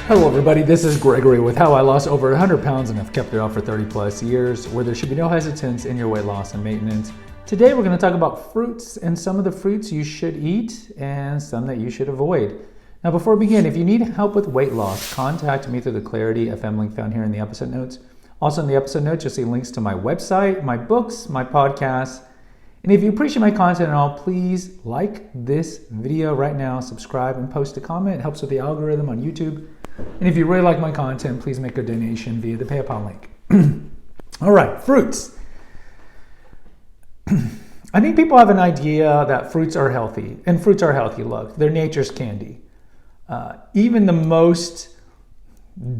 Hello everybody, this is Gregory with how I lost over 100 pounds and have kept it off for 30 plus years, where there should be no hesitance in your weight loss and maintenance. Today we're going to talk about fruits and some of the fruits you should eat and some that you should avoid. Now before we begin, if you need help with weight loss, contact me through the Clarity FM link found here in the episode notes. Also in the episode notes, you'll see links to my website, my books, my podcasts. And if you appreciate my content at all, please like this video right now, subscribe, and post a comment. It helps with the algorithm on YouTube. And if you really like my content, please make a donation via the PayPal link. All right, fruits. I think people have an idea that fruits are healthy, and fruits are healthy. Look, they're nature's candy. Even the most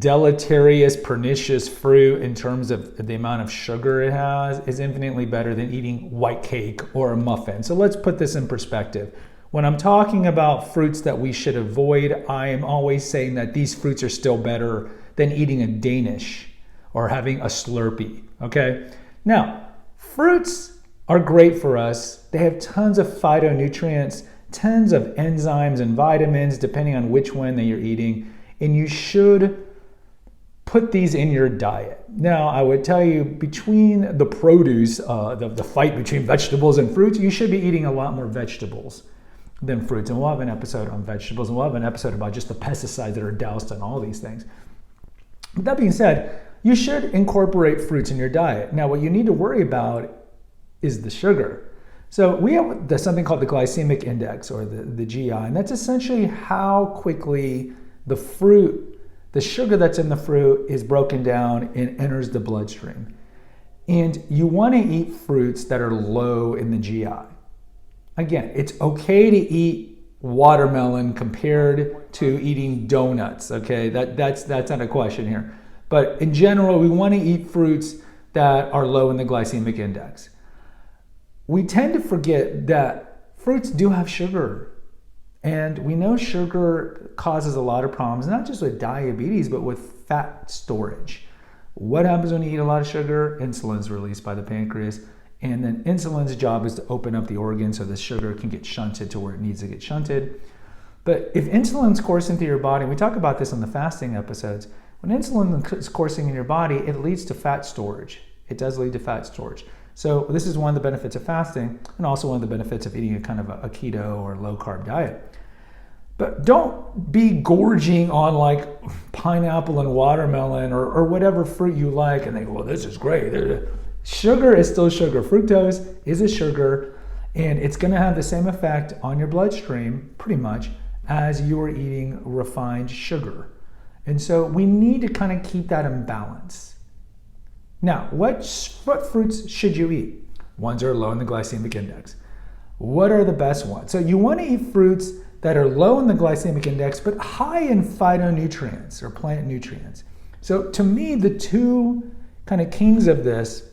deleterious, pernicious fruit in terms of the amount of sugar it has is infinitely better than eating white cake or a muffin. So let's put this in perspective. When I'm talking about fruits that we should avoid, I am always saying that these fruits are still better than eating a Danish or having a Slurpee, okay? Now, fruits are great for us. They have tons of phytonutrients, tons of enzymes and vitamins, depending on which one that you're eating, and you should put these in your diet. Now, I would tell you, between the produce, the fight between vegetables and fruits, you should be eating a lot more vegetables than fruits. And we'll have an episode on vegetables, and we'll have an episode about just the pesticides that are doused on all these things. But that being said, you should incorporate fruits in your diet. Now, what you need to worry about is the sugar. So we have something called the glycemic index, or the GI, and that's essentially how quickly the fruit, the sugar that's in the fruit, is broken down and enters the bloodstream. And you want to eat fruits that are low in the GI. Again, it's okay to eat watermelon compared to eating donuts, okay? That's not a question here. But in general, we want to eat fruits that are low in the glycemic index. We tend to forget that fruits do have sugar. And we know sugar causes a lot of problems, not just with diabetes, but with fat storage. What happens when you eat a lot of sugar? Insulin is released by the pancreas. And then insulin's job is to open up the organ so the sugar can get shunted to where it needs to get shunted. But if insulin's coursing through your body, and we talk about this in the fasting episodes, when insulin is coursing in your body, it leads to fat storage. It does lead to fat storage. So this is one of the benefits of fasting, and also one of the benefits of eating a kind of a keto or low carb diet. But don't be gorging on like pineapple and watermelon or whatever fruit you like and think, well, this is great. Sugar is still sugar. Fructose is a sugar, and it's going to have the same effect on your bloodstream, pretty much, as you are eating refined sugar. And so we need to kind of keep that in balance. Now, what fruits should you eat? Ones that are low in the glycemic index. What are the best ones? So you want to eat fruits that are low in the glycemic index, but high in phytonutrients or plant nutrients. So to me, the two kind of kings of this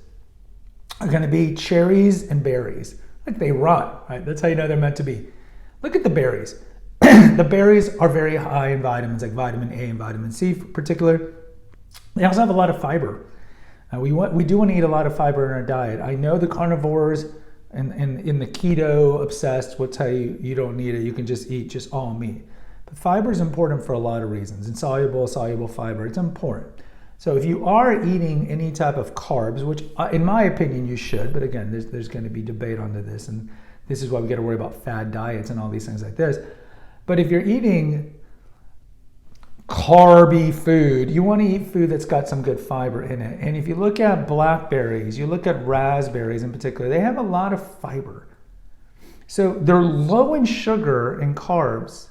are going to be cherries and berries. Like they run, right? That's how you know they're meant to be. Look at the berries. The berries are very high in vitamins, like vitamin A and vitamin C in particular. They also have a lot of fiber. We do want to eat a lot of fiber in our diet. I know the carnivores and in the keto obsessed will tell you you don't need it. You can just eat just all meat. But fiber is important for a lot of reasons. Insoluble, soluble fiber, it's important. So if you are eating any type of carbs, which in my opinion you should, but again, there's going to be debate onto this, and this is why we got to worry about fad diets and all these things like this. But if you're eating carby food, you want to eat food that's got some good fiber in it. And if you look at blackberries, you look at raspberries in particular, they have a lot of fiber. So they're low in sugar and carbs,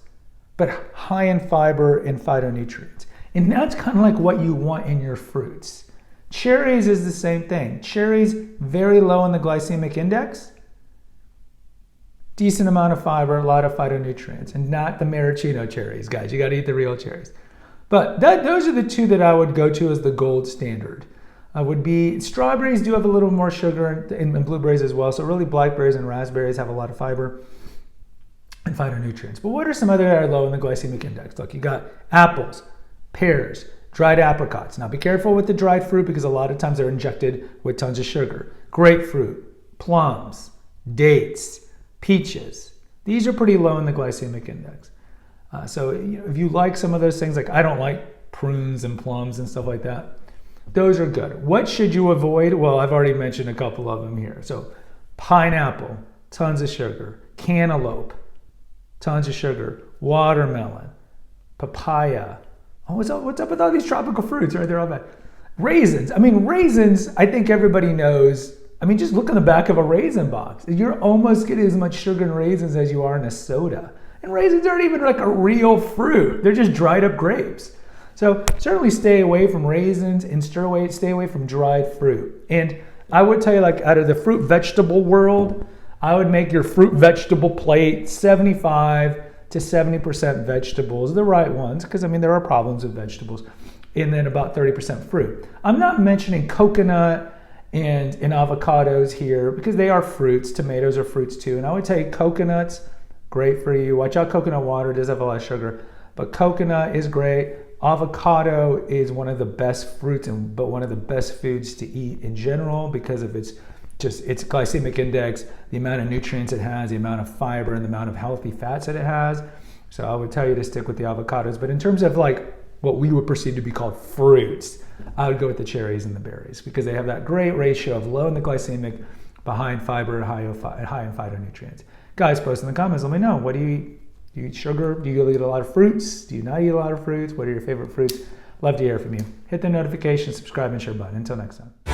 but high in fiber and phytonutrients. And that's kind of like what you want in your fruits. Cherries is the same thing. Cherries, very low in the glycemic index, decent amount of fiber, a lot of phytonutrients, and not the maraschino cherries, guys. You got to eat the real cherries. But those are the two that I would go to as the gold standard. Would be strawberries do have a little more sugar, and blueberries as well. So really blackberries and raspberries have a lot of fiber and phytonutrients. But what are some other that are low in the glycemic index? Look, you got apples, pears, dried apricots. Now be careful with the dried fruit because a lot of times they're injected with tons of sugar. Grapefruit, plums, dates, peaches. These are pretty low in the glycemic index. So if you like some of those things, like I don't like prunes and plums and stuff like that, those are good. What should you avoid? Well, I've already mentioned a couple of them here. So pineapple, tons of sugar. Cantaloupe, tons of sugar. Watermelon, papaya. Oh, what's up with all these tropical fruits, right? They're all bad. Raisins. I mean, raisins, I think everybody knows. I mean, just look on the back of a raisin box. You're almost getting as much sugar in raisins as you are in a soda. And raisins aren't even like a real fruit. They're just dried up grapes. So certainly stay away from raisins and stay away from dried fruit. And I would tell you, like, out of the fruit vegetable world, I would make your fruit vegetable plate 75 to 70% vegetables, the right ones, because I mean, there are problems with vegetables, and then about 30% fruit. I'm not mentioning coconut and avocados here because they are fruits. Tomatoes are fruits too. And I would tell you coconuts, great for you. Watch out, coconut water does have a lot of sugar, but coconut is great. Avocado is one of the best fruits, but one of the best foods to eat in general because of its glycemic index, the amount of nutrients it has, the amount of fiber, and the amount of healthy fats that it has. So I would tell you to stick with the avocados. But in terms of like what we would perceive to be called fruits, I would go with the cherries and the berries because they have that great ratio of low in the glycemic, but high in fiber, high in phytonutrients. Guys, post in the comments. Let me know. What do you eat? Do you eat sugar? Do you eat a lot of fruits? Do you not eat a lot of fruits? What are your favorite fruits? Love to hear from you. Hit the notification, subscribe, and share button. Until next time.